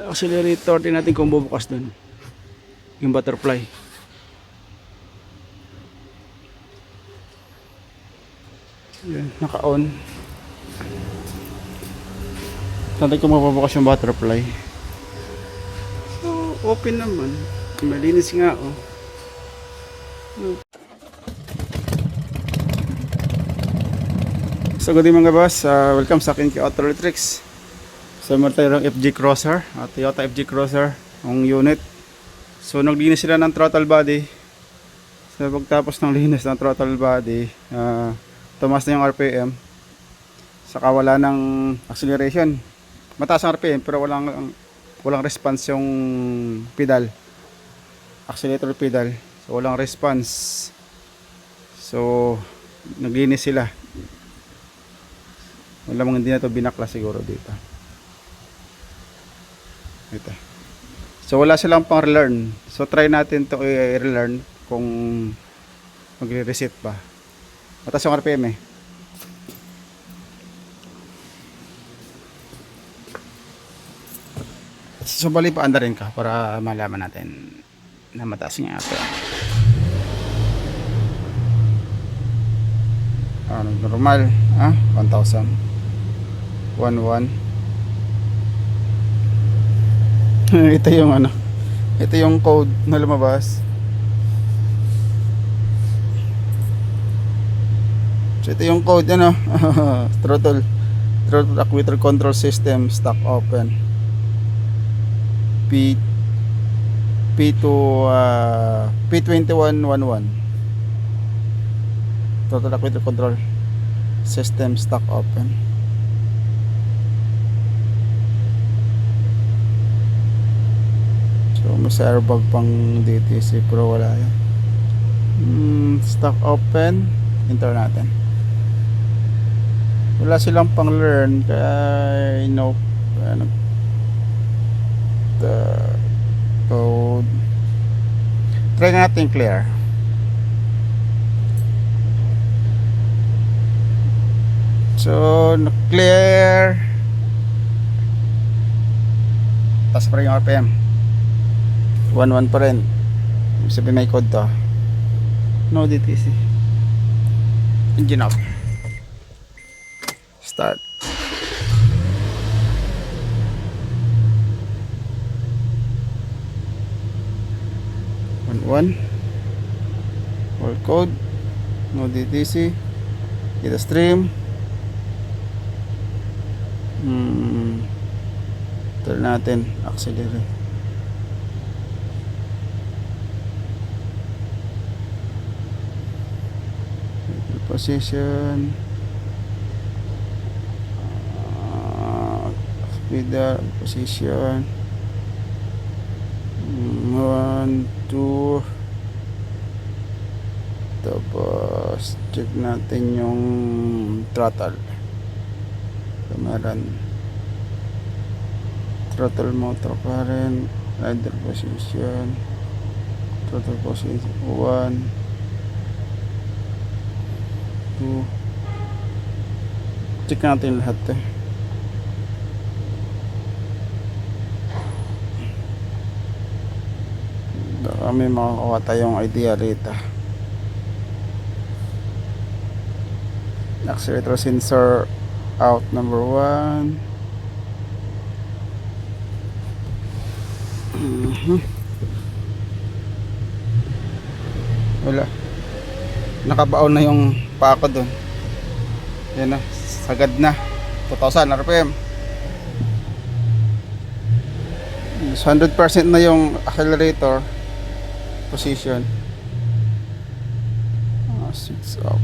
accelerator. Tingnan natin kung bubukas dun yung butterfly. Yan, naka-on. Tatay ko mapabukas yung butterfly. So, open naman. Malinis nga, oh. So, good evening mga boss. Welcome sa akin kay Auto Electrics. So, meron tayong FG Crosser, Toyota FG Crosser, ang unit. So, naglinis sila ng throttle body. So, pagtapos ng linis ng throttle body, tumaas na yung RPM. Saka wala ng acceleration. Mataas ang RPM pero walang response yung pedal, accelerator pedal. So walang response. So naglinis sila. Walang, hindi na to binakla siguro dito. Ito. So wala silang pang relearn. So try natin to i-relearn kung magre-reset pa. Mataas yung RPM eh. So bali pa anda rin ka para malaman natin na mataas nga ito. Normal 1,000 11. Ito yung ito yung code na lumabas. So ito yung code throttle actuator control system stock open. P2111 total actuator control system stock open. So may airbag pang DTC pero wala yan. Stock open, enter natin. Wala silang pang learn kaya the code. Try natin clear. So clear. Taas pa rin yung RPM 11 pa rin. Sabi may code to. No DTC. Engine off. Start. One all code, no DTC, data stream. Turn natin accelerate. Position, speeder, position. 1, 2. Tapos check natin yung throttle. Meron throttle motor current, rider position, throttle position 1, 2. Check natin lahat kami makakuha tayong idea rito. Accelerator sensor out number 1. Wala, nakabaon na yung paa ko dun. Yan na, sagad na 2,000 RPM. 100% na yung accelerator position. 6 up.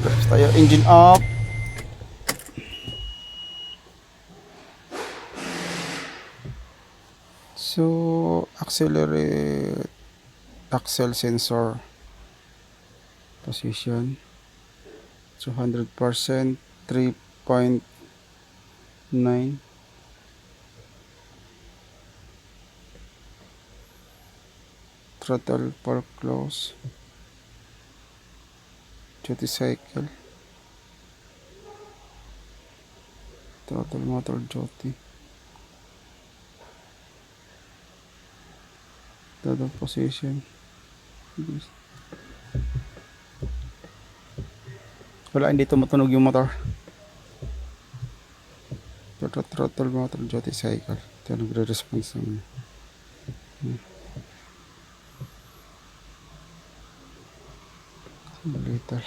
Tapos tayo, engine up. So accelerate, axle sensor position. So 100%, 3.9. Throttle for close. duty cycle, throttle motor duty, throttle position. Wala, hindi tumutunog yung motor. Throttle motor duty cycle. Ito nagre-response naman. Little.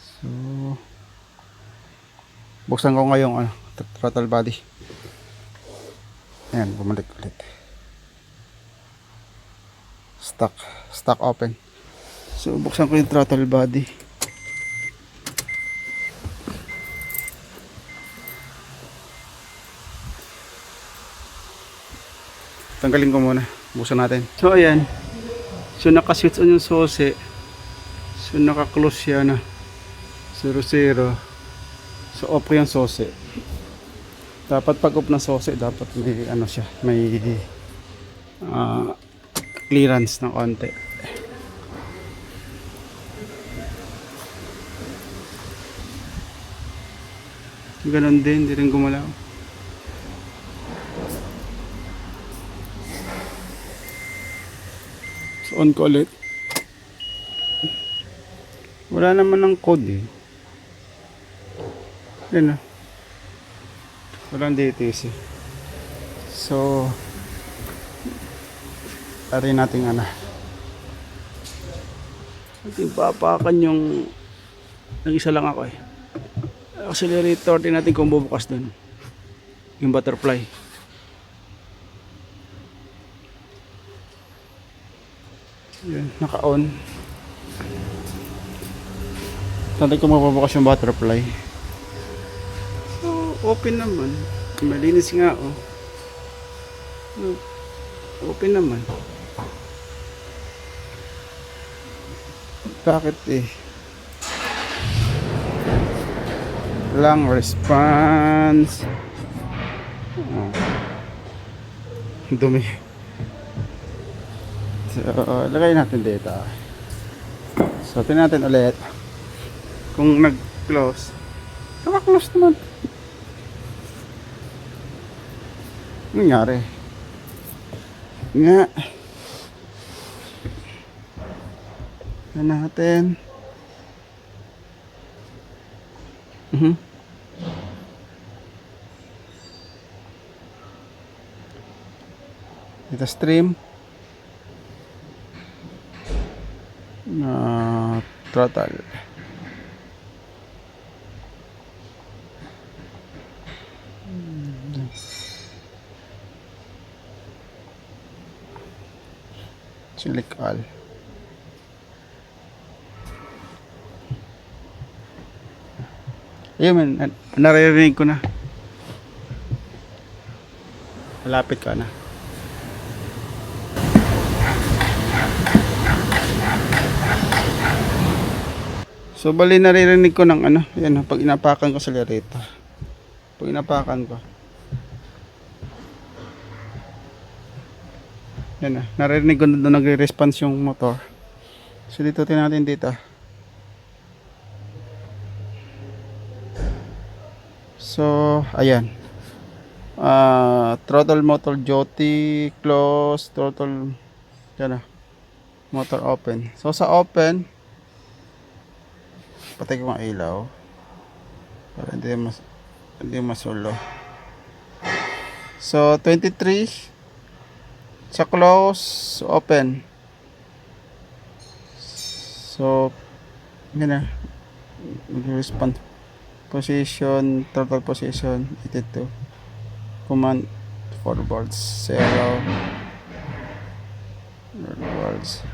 So, buksan ko ngayong throttle body. Ayan, bumalik ulit. Stock open. So, buksan ko yung throttle body. Tanggalin ko muna. Buksan natin. So, ayan. So, naka-switch on yung susi. So, naka-close siya na 00. So, off ko yung susi. Dapat pag off ng susi, dapat may ano siya, may clearance ng konti. Ganon din, hindi rin gumalaw. So, on ko ulit. Wala naman ng code eh. Yan na. Walang DTC. So, ari natin ating papakan yung nag-isa lang ako eh. Accelerator, tingnan natin kung bubukas dun. Yung butterfly. Yan, naka-on. Tantay ko mapabukas yung butterfly. So, open naman. Malinis nga oh. Open naman. Bakit eh? Lang response. Oh. Dumi. So, lagay natin dito. So, tingnan natin ulit. Kung nag-close. Naka-close naman. Ano nangyari? Nga. Tingnan natin. Dito stream. Throttle. Select all. Ayun man, naririnig ko na. Malapit ka na. So bali naririnig ko ng yan pag inapakan ko sa accelerator. Pag inapakan ko. Yan na, naririnig ko na nagre-response yung motor. So dito tingnan natin dito. So ayan. Throttle motor duty close, throttle yan na. Motor open. So sa open, patay ko ang ilaw para hindi masulo. So 23 sa close, open. So yun na, mag-respond. Position, throttle position 82, command forwards 0, forwards.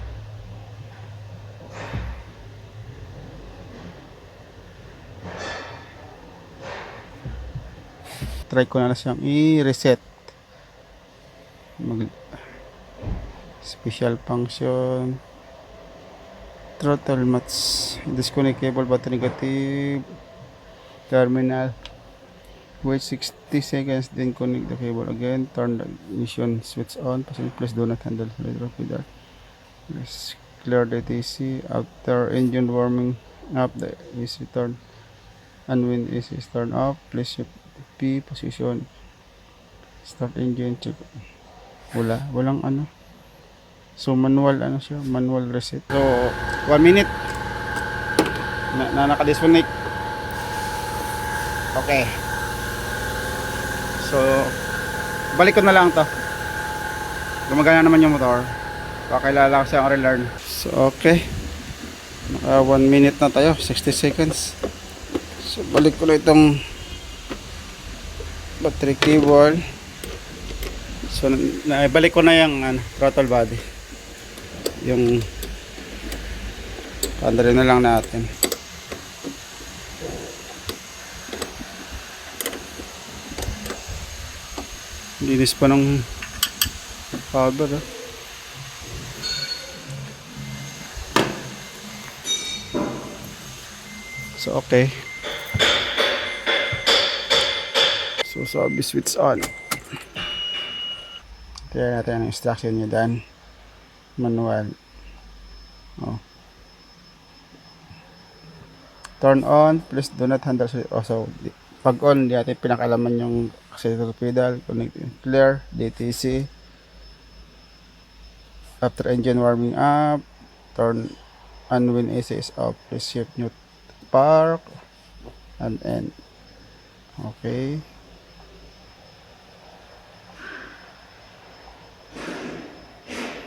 Try ko na siyang i-reset. Special function, throttle match, disconnect cable, battery negative, terminal, wait 60 seconds, then connect the cable again, turn the ignition switch on, please do not handle the pedal, press clear DTC. After engine warming up, the AC turn, and when AC is turned off, please shift P position. Start engine, check. Walang ano. So manual ano siya, manual reset. So 1 minute na naka-disconnect. Okay. So balik ko na lang to. Gumagana naman yung motor. Pakilala ko siyang relearn. So okay. Naka 1 minute na tayo, 60 seconds. So balik ko na itong battery cable. So naibalik ko na yung throttle body. Yung pandrin na lang natin. Linis pa ng cover. So okay. So sabi switch on. Kaya natin ang instruction nyo dan. Manual. Oh. Turn on, please do not handle. So pag on, di natin pinakalaman yung accelerator pedal. Connect clear, DTC. After engine warming up, turn on when AC is off. Please shift new park and end. Okay.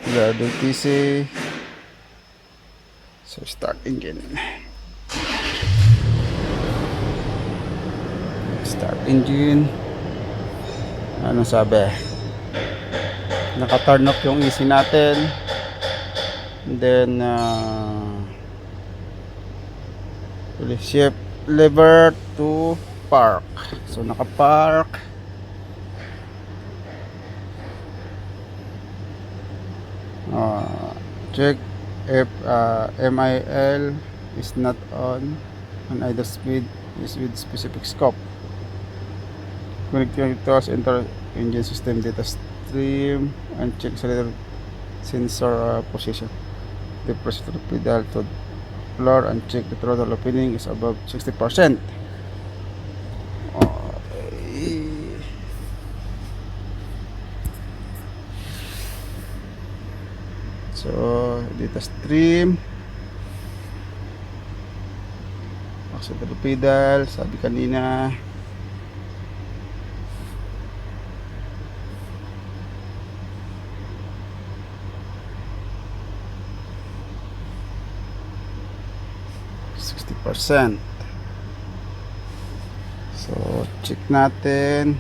Clear DTC. So start engine. Start engine. Ano sabi? Naka-turn off yung AC natin. And then shift lever to park. So naka-park. Check if MIL is not on either speed is with specific scope. Connect yung ito sa enter engine system data stream and check accelerator sensor position. Depress the pedal to floor and check the throttle opening is above 60%. So data stream, accelerator pedal, sabi kanina. %. So check natin,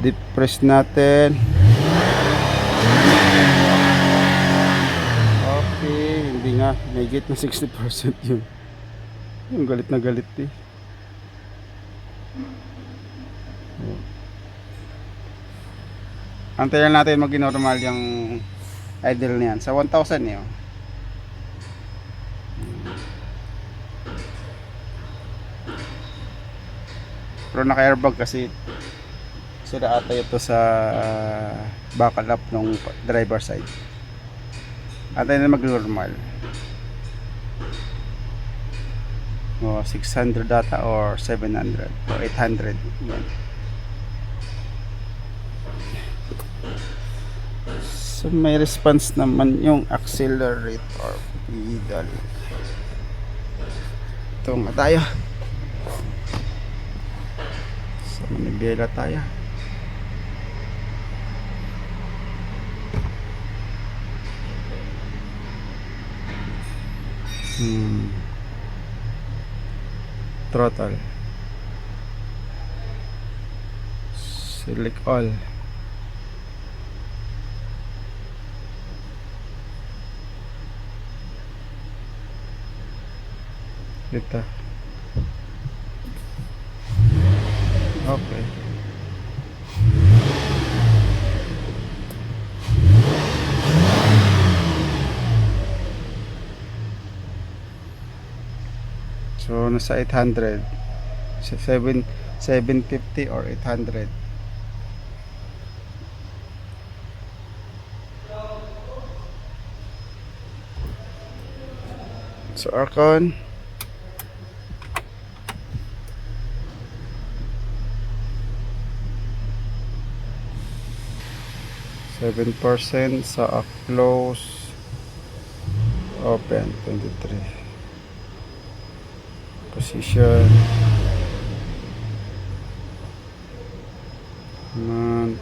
depress natin. Okay, hindi nga, may gate na 60% yun. Yung galit na galit eh. Antayin natin mag-normal yung idle niyan sa 1,000 eh. Pero naka-airbag kasi sila ata ito sa buckle up ng driver side. Antayin na mag-normal. 600 data or 700 or 800. Yan. So may response naman yung accelerator pedal. Ito nga tayo. So manibela tayo. Throttle, select all. Dito. Okay. So nasa 800, 750 or 800. So aircon. %, sa close, open 23, position, month,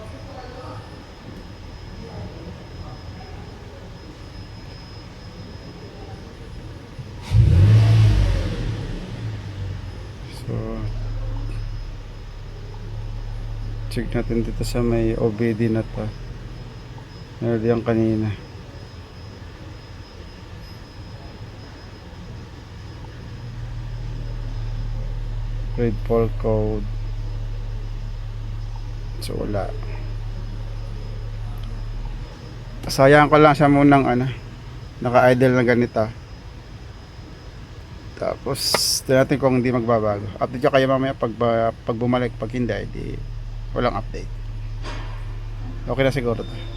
so check natin dito sa may OBD na to. Meron yan kanina. Rainfall code. So wala. Sayang ko lang siya munang naka-idle na ganito. Tapos tingnan natin kung hindi magbabago. Update ko kayo mamaya pag bumalik. Pag hindi, walang update. Okay na siguro to.